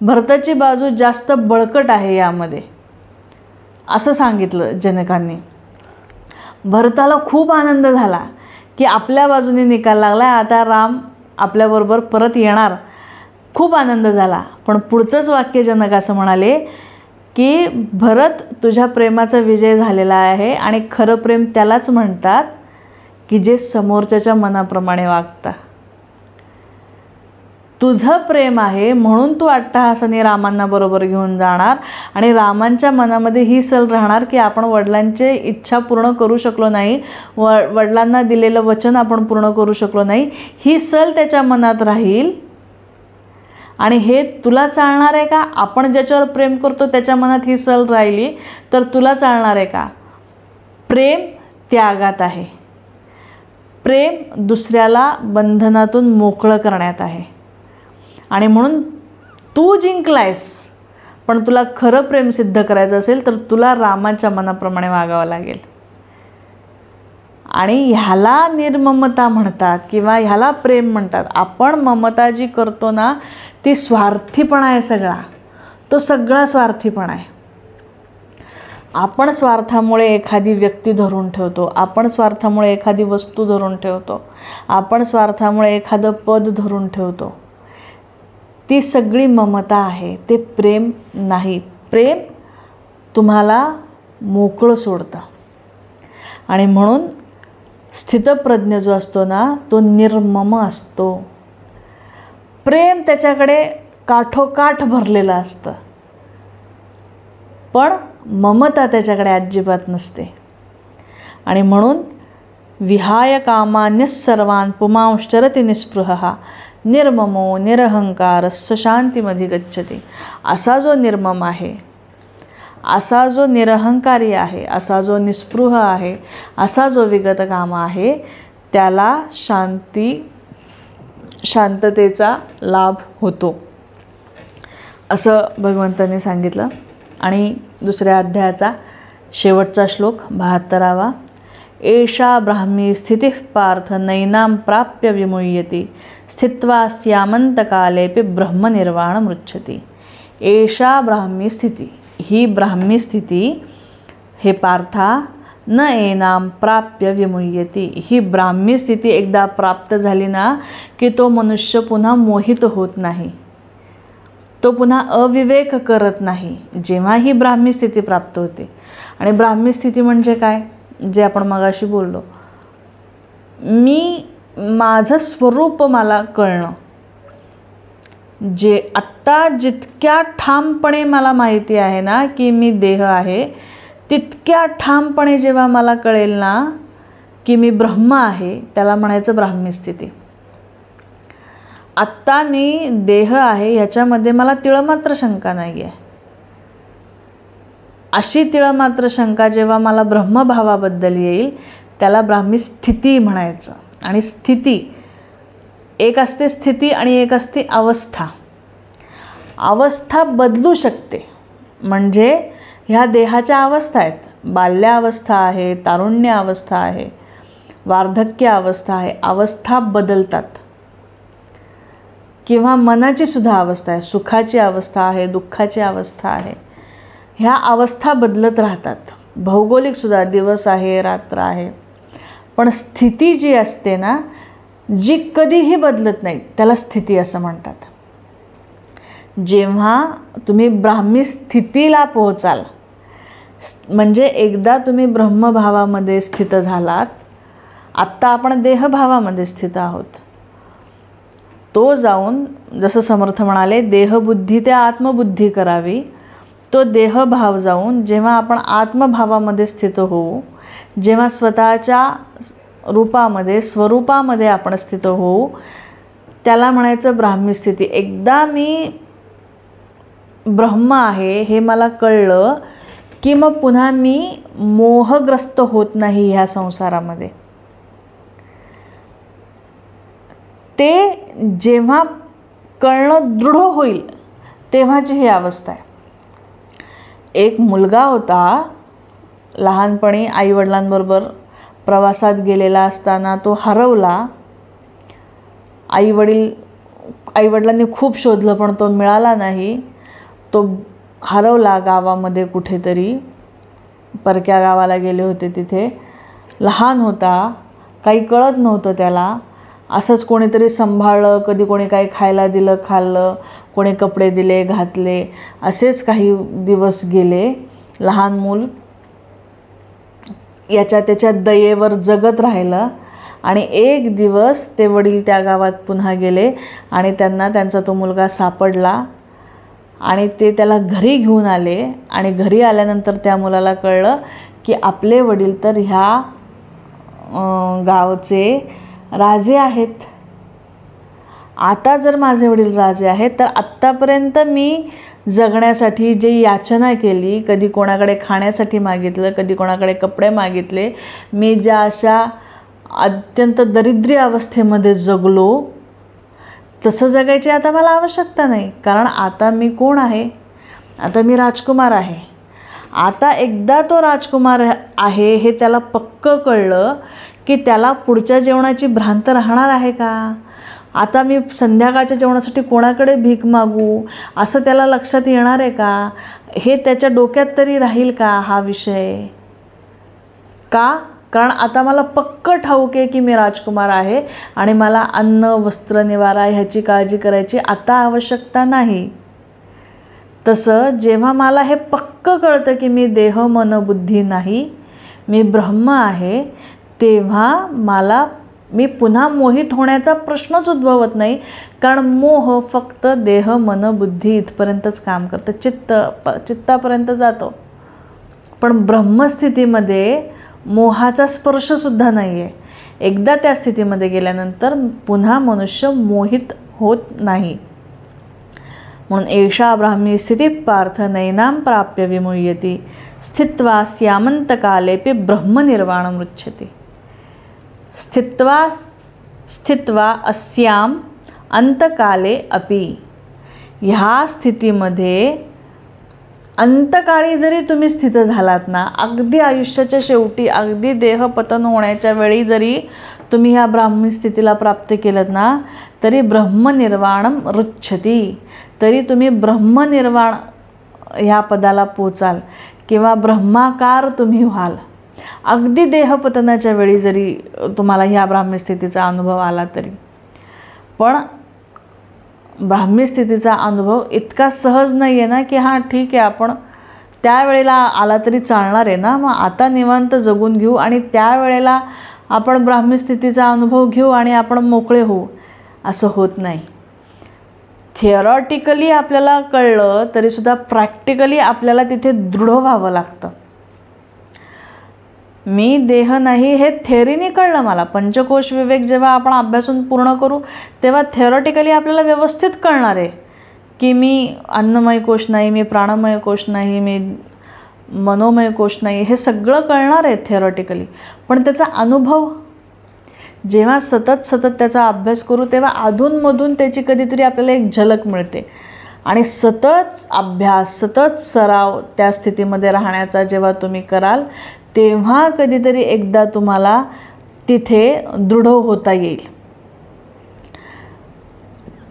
भरताची बाजू जास्त बळकट आहे यामध्ये असं सांगितलं जनकांनी. भरताला खूप आनंद झाला की आपल्या बाजूने निकाल लागला, आता राम आपल्याबरोबर परत येणार. खूप आनंद झाला. पण पुढचंच वाक्य जनक असं म्हणाले की भरत तुझ्या प्रेमाचा विजय झालेला आहे आणि खरं प्रेम त्यालाच म्हणतात की जे समोरच्याच्या मनाप्रमाणे वागतं. तुझं प्रेम आहे म्हणून तू अट्टहासाने रामांना बरोबर घेऊन जाणार आणि रामांच्या मनामध्ये ही सल राहणार की आपण वडिलांची इच्छा पूर्ण करू शकलो नाही, वडिलांना दिलेलं वचन आपण पूर्ण करू शकलो नाही, ही सल त्याच्या मनात राहील. आणि हे तुला चालणार आहे का? आपण ज्याच्यावर प्रेम करतो त्याच्या मनात ही सल राहिली तर तुला चालणार आहे का? प्रेम त्यागात आहे. प्रेम दुसऱ्याला बंधनातून मोकळं करण्यात आहे. आणि म्हणून तू जिंकलायस, पण तुला खरं प्रेम सिद्ध करायचं असेल तर तुला रामाच्या मनाप्रमाणे वागावं लागेल. आणि ह्याला निर्ममता म्हणतात किंवा ह्याला प्रेम म्हणतात. आपण ममता जी करतो ना ती स्वार्थीपणा आहे. तो सगळा स्वार्थीपणा आहे. आपण स्वार्थामुळे एखादी व्यक्ती धरून ठेवतो, आपण स्वार्थामुळे एखादी वस्तू धरून ठेवतो, आपण स्वार्थामुळे एखादं पद धरून ठेवतो. ती सगळी ममता आहे, ते प्रेम नाही. प्रेम तुम्हाला मोकळं सोडतं. आणि म्हणून स्थितप्रज्ञ जो असतो ना तो निर्मम असतो. प्रेम त्याच्याकडे काठोकाठ भरलेलं असतं, पण ममता त्याच्याकडे अजिबात नसते. आणि म्हणून विहाय कामान्य सर्वान् पुमांश्चरति निस्पृहः निर्ममो निरहंकारस्य शांतिमधी गच्छति. असा जो निर्मम आहे, असा जो निरहंकारी आहे, असा जो निस्पृह आहे, असा जो विगतकाम आहे त्याला शांततेचा लाभ होतो. असं भगवंतांनी सांगितलं. आणि दुसऱ्या अध्यायाचा शेवटचा श्लोक 72वा. एषा ब्राह्मी स्थितिः पार्थ नैनां प्राप्य विमुह्यति स्थित्वा स्यामन्तकालेऽपि ब्रह्मनिर्वाणमृच्छति. एषा ब्राह्मी स्थिती, ही ब्राह्मी स्थिती हे पार्था न एनाम प्राप्य विमुह्यति. ही ब्राह्मी स्थिती एकदा प्राप्त झाली ना की तो मनुष्य पुन्हा मोहित होत नाही, तो पुन्हा अविवेक करत नाही. जेव्हा ही ब्राह्मी स्थिती प्राप्त होते. आणि ब्राह्मी स्थिती म्हणजे काय, जे आपण मगाशी बोललो, माझं स्वरूप मला कळणं. जे आत्ता जितक्या ठामपणे मला माहिती आहे ना की मी देह आहे, तितक्या ठामपणे जेव्हा मला कळेल ना की मी ब्रह्म आहे, त्याला म्हणायचं ब्राह्मी स्थिती. आत्ता मी देह आहे ह्याच्यामध्ये मला तिळमात्र शंका नाही आहे. अशी तिळमात्र शंका जेव्हा मला ब्रह्मभावाबद्दल येईल त्याला ब्राह्मी स्थिती म्हणायचं. आणि स्थिती एक असते स्थिती आणि एक असते अवस्था. अवस्था बदलू शकते, म्हणजे ह्या देहाच्या अवस्था आहेत. बाल्यावस्था आहे, तारुण्य अवस्था आहे, वार्धक्य अवस्था आहे. अवस्था बदलतात. किंवा मनाची सुद्धा अवस्था आहे, सुखाची अवस्था आहे, दुःखाची अवस्था आहे. ह्या अवस्था बदलत राहतात. भौगोलिकसुद्धा दिवस आहे, रात्र आहे. पण स्थिती जी असते ना, जी कधीही बदलत नाही, त्याला स्थिती असं म्हणतात. जेव्हा तुम्ही ब्राह्मी स्थितीला पोहोचाल, म्हणजे एकदा तुम्ही ब्रह्मभावामध्ये स्थित झालात, आत्ता आपण देहभावामध्ये स्थित आहोत, तो जाऊन जसं समर्थ म्हणाले देहबुद्धी त्या आत्मबुद्धी करावी, तो देहभाव जाऊन जेव्हा आपण आत्मभावामध्ये स्थित होऊ, जेव्हा स्वतःच्या रूपामध्ये स्वरूपामध्ये आपण स्थित होऊ, त्याला म्हणायचं ब्राह्मी स्थिती. एकदा मी ब्रह्म आहे हे मला कळलं की मग पुन्हा मी मोहग्रस्त होत नाही ह्या संसारामध्ये. ते जेव्हा कळणं दृढ होईल तेव्हाची ही अवस्था आहे. एक मुलगा होता, लहानपणी आईवडिलांबरोबर प्रवासात गेलेला असताना तो हरवला. आईवडिलांनी खूप शोधलं पण तो मिळाला नाही. तो हरवला गावामध्ये कुठेतरी, परक्या गावाला गेले होते तिथे. लहान होता, काही कळत नव्हतं त्याला. असंच कोणीतरी सांभाळलं, कधी कोणी काही खायला दिलं खाल्लं, कोणी कपडे दिले घातले. असेच काही दिवस गेले. लहान मूल याच्या त्याच्या दयेवर जगत राहिलं. आणि एक दिवस ते वडील त्या गावात पुन्हा गेले आणि त्यांना त्यांचा तो मुलगा सापडला आणि ते त्याला घरी घेऊन आले. आणि घरी आल्यानंतर त्या मुलाला कळलं की आपले वडील तर ह्या गावचे राजे आहेत. आता जर माझे वडील राजे आहेत तर आत्तापर्यंत मी जगण्यासाठी जे याचना केली, कधी कोणाकडे खाण्यासाठी मागितलं, कधी कोणाकडे कपडे मागितले, मी ज्या अशा अत्यंत दरिद्री अवस्थेमध्ये जगलो, तसं जगायची आता मला आवश्यकता नाही. कारण आता मी कोण आहे, आता मी राजकुमार आहे. आता एकदा तो राजकुमार आहे हे त्याला पक्कं कळलं की त्याला पुढच्या जेवणाची भ्रांत राहणार आहे का. आता मी संध्याकाळच्या जेवणासाठी कोणाकडे भीक मागू असं त्याला लक्षात येणार आहे का, हे त्याच्या डोक्यात तरी राहील का हा विषय. का, कारण आता मला पक्कं ठाऊक आहे की मी राजकुमार आहे आणि मला अन्न वस्त्र निवारा ह्याची काळजी करायची आता आवश्यकता नाही. तसं जेव्हा मला हे पक्कं कळतं की मी देह मन बुद्धी नाही, मी ब्रह्म आहे, तेव्हा मी पुन्हा मोहित होण्याचा प्रश्नच उद्भवत नाही. कारण मोह फक्त देह मन बुद्धी इथपर्यंतच काम करतं, चित्तापर्यंत जातो. पण ब्रह्मस्थितीमध्ये मोहाचा स्पर्शसुद्धा नाही आहे. एकदा त्या स्थितीमध्ये गेल्यानंतर पुन्हा मनुष्य मोहित होत नाही. म्हणून एषा ब्राह्मी स्थिती पार्थ नैनां प्राप्य विमुह्यति स्थित्वा स्यामन्तकालेऽपि ब्रह्मनिर्वाणमृच्छति. स्थित्वा अस्याम अंतकाले अपि. ह्या स्थितीमध्ये अंतकाळी जरी तुम्ही स्थित झालात ना, अगदी आयुष्याच्या शेवटी, अगदी देहपतन होण्याच्या वेळी जरी तुम्ही ह्या ब्राह्मी स्थितीला प्राप्त केलं ना, तरी ब्रह्मनिर्वाणम रुच्छती, तरी तुम्ही ब्रह्मनिर्वाण ह्या पदाला पोचाल किंवा ब्रह्माकार तुम्ही व्हाल. अगदी देहपतनाच्या वेळी जरी तुम्हाला ह्या ब्राह्मी स्थितीचा अनुभव आला तरी. पण ब्राह्मी स्थितीचा अनुभव इतका सहज नाही आहे ना की हां ठीक आहे आपण त्यावेळेला आला तरी चालणार आहे ना, मग आता निवांत जगून घेऊ आणि त्यावेळेला आपण ब्राह्मी स्थितीचा अनुभव घेऊ आणि आपण मोकळे होऊ, असं होत नाही. थिअरॉटिकली आपल्याला कळलं तरीसुद्धा प्रॅक्टिकली आपल्याला तिथे दृढ व्हावं लागतं. मी देह नाही हे थेअरीने कळलं मला. पंचकोश विवेक जेव्हा आपण अभ्यासून पूर्ण करू तेव्हा थेअरॉटिकली आपल्याला व्यवस्थित कळणार आहे की मी अन्नमय कोश नाही, मी प्राणमय कोश नाही, मी मनोमय कोश नाही, हे सगळं कळणार आहे थेअरॉटिकली. पण त्याचा अनुभव जेव्हा सतत त्याचा अभ्यास करू तेव्हा अधूनमधून त्याची कधीतरी आपल्याला एक झलक मिळते. आणि सतत अभ्यास, सतत सराव त्या स्थितीमध्ये राहण्याचा जेव्हा तुम्ही कराल तेव्हा कधीतरी एकदा तुम्हाला तिथे दृढ होता येईल.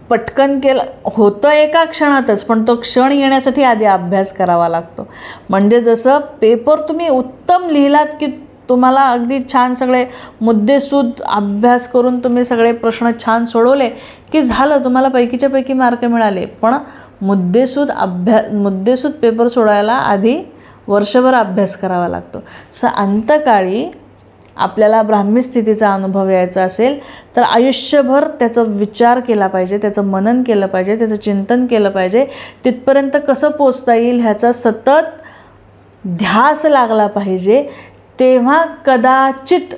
पटकन केलं होतं एका क्षणातच, पण तो क्षण येण्यासाठी आधी अभ्यास करावा लागतो. म्हणजे जसं पेपर तुम्ही उत्तम लिहिलात की तुम्हाला अगदी छान सगळे मुद्देसूद अभ्यास करून तुम्ही सगळे प्रश्न छान सोडवले की झालं, तुम्हाला पैकीच्या पैकी मार्क मिळाले. पण मुद्देसूद पेपर सोडायला आधी वर्षभर अभ्यास करावा लागतो. अंतकाळी आपल्याला ब्राह्मी स्थितीचा अनुभव यायचा असेल तर आयुष्यभर त्याचा विचार केला पाहिजे, त्याचं मनन केलं पाहिजे, त्याचं चिंतन केलं पाहिजे. तिथपर्यंत कसं पोचता येईल ह्याचा सतत ध्यास लागला पाहिजे. तेव्हा कदाचित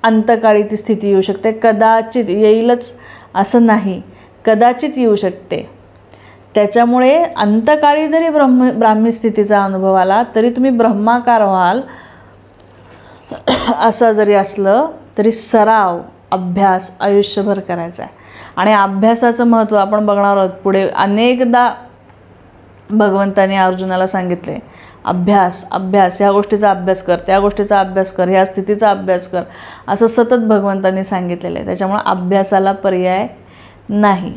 अंतकाळी ती स्थिती येऊ शकते. कदाचित येईलच असं नाही, कदाचित येऊ शकते. त्याच्यामुळे अंतकाळी जरी ब्राह्मी स्थितीचा अनुभव आला तरी तुम्ही ब्रह्माकार व्हाल असं जरी असलं तरी सराव, अभ्यास आयुष्यभर करायचा आहे. आणि अभ्यासाचं महत्त्व आपण बघणार आहोत पुढे. अनेकदा भगवंतांनी अर्जुनाला सांगितले अभ्यास, ह्या गोष्टीचा अभ्यास कर, त्या गोष्टीचा अभ्यास कर, ह्या स्थितीचा अभ्यास कर, असं सतत भगवंतांनी सांगितलेलं आहे. त्याच्यामुळे अभ्यासाला पर्याय नाही.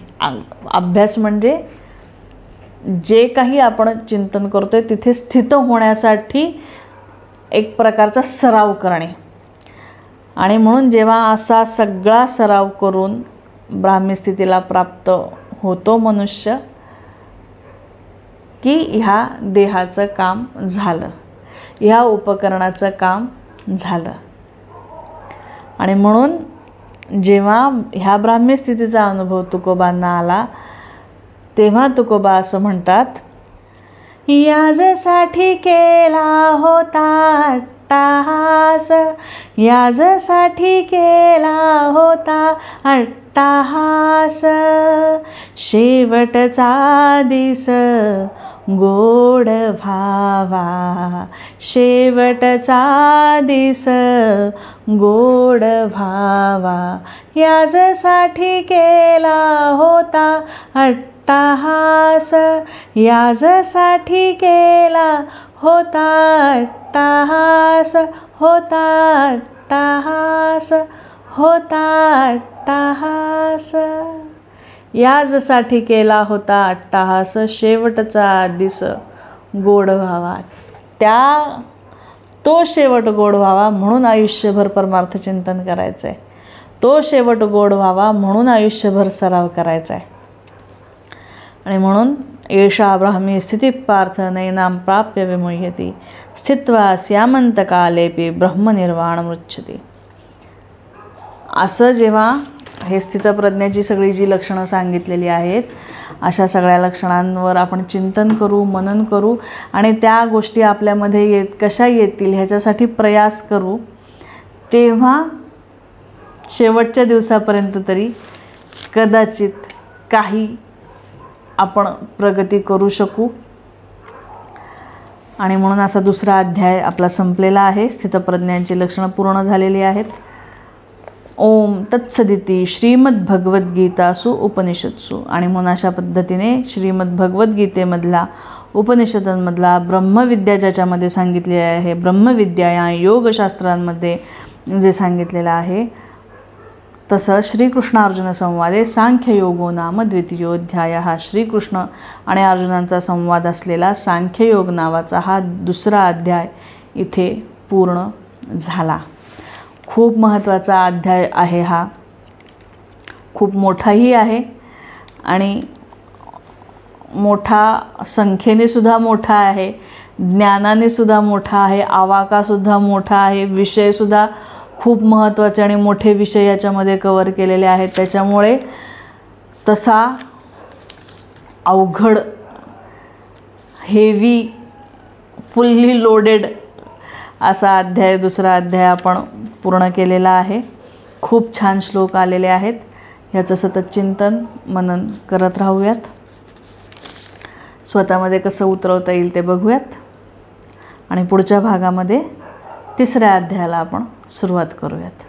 अभ्यास म्हणजे जे काही आपण चिंतन करतोय तिथे स्थित होण्यासाठी एक प्रकारचा सराव करणे. आणि म्हणून जेव्हा असा सगळा सराव करून ब्राह्मी स्थितीला प्राप्त होतो मनुष्य की ह्या देहाचं काम झालं, ह्या उपकरणाचं काम झालं. आणि म्हणून जेव्हा ह्या ब्राह्मी स्थितीचा अनुभव तुकोबांना आला तेव्हा तुकोबा असं म्हणतात, याजसाठी केला होता अट्टाहास, याजसाठी केला होता अट्टाहास, शेवटचा दिस गोड व्हावा, शेवटचा दिस गोड व्हावा, याजसाठी केला होता अट्टाहास, याजसाठी केला होता अट्टाहास, होता अट्टाहास, होता अट्टाहास, याजसाठी केला होता अट्टाहास, शेवटचा दिस गोड व्हावा. तो शेवट गोड व्हावा म्हणून आयुष्यभर परमार्थ चिंतन करायचं आहे. तो शेवट गोड व्हावा म्हणून आयुष्यभर सराव करायचा आहे. आणि म्हणून एषा ब्राह्मी स्थिती पार्थ नैनाम प्राप्य विमुह्यति, स्थित्वा स्यामंतकालेपि ब्रह्मनिर्वाणमुच्यते. असं जेव्हा हे स्थितप्रज्ञाची सगळी जी लक्षणं सांगितलेली आहेत अशा सगळ्या लक्षणांवर आपण चिंतन करू, मनन करू आणि त्या गोष्टी आपल्यामध्ये कशा येतील ह्याच्यासाठी प्रयास करू, तेव्हा शेवटच्या दिवसापर्यंत तरी कदाचित काही आपण प्रगती करू शकू. आणि म्हणून असा दुसरा अध्याय आपला संपलेला आहे. स्थितप्रज्ञांची लक्षणं पूर्ण झालेली आहेत. ओम तत्सदिती श्रीमद्भगवद्गीतासु उपनिषत्सु. आणि म्हणून अशा पद्धतीने श्रीमद्भगवद्गीतेमधला उपनिषदांमधला ब्रह्मविद्या ज्याच्यामध्ये सांगितले आहे, ब्रह्मविद्या या योगशास्त्रांमध्ये जे सांगितलेलं आहे, तसं श्रीकृष्णार्जुन संवादे सांख्ययोगो नाम द्वितीयोध्याय. श्रीकृष्ण आणि अर्जुनांचा संवाद असलेला सांख्ययोग नावाचा हा दुसरा अध्याय इथे पूर्ण झाला. खूप महत्त्वाचा अध्याय आहे हा, खूप मोठाही आहे आणि मोठा संख्येने सुद्धा मोठा आहे, ज्ञानाने सुद्धा मोठा आहे, आवाकासुद्धा मोठा आहे, विषयसुद्धा खूप महत्त्वाचे आणि मोठे विषय याच्यामध्ये कवर केलेले आहेत. त्याच्यामुळे तसा अवघड, हेवी, फुल्ली लोडेड असा अध्याय, दुसरा अध्याय आपण पूर्ण केलेला आहे. खूप छान श्लोक आलेले आहेत. ह्याचं सतत चिंतन मनन करत राहूयात. स्वतःमध्ये कसं उतरवता येईल ते बघूयात आणि पुढच्या भागामध्ये तिसऱ्या अध्यायाला आपण सुरुवात करूयात.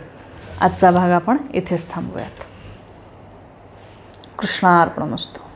आजचा भाग आपण इथेच थांबूयात. कृष्णार्पणमस्तु.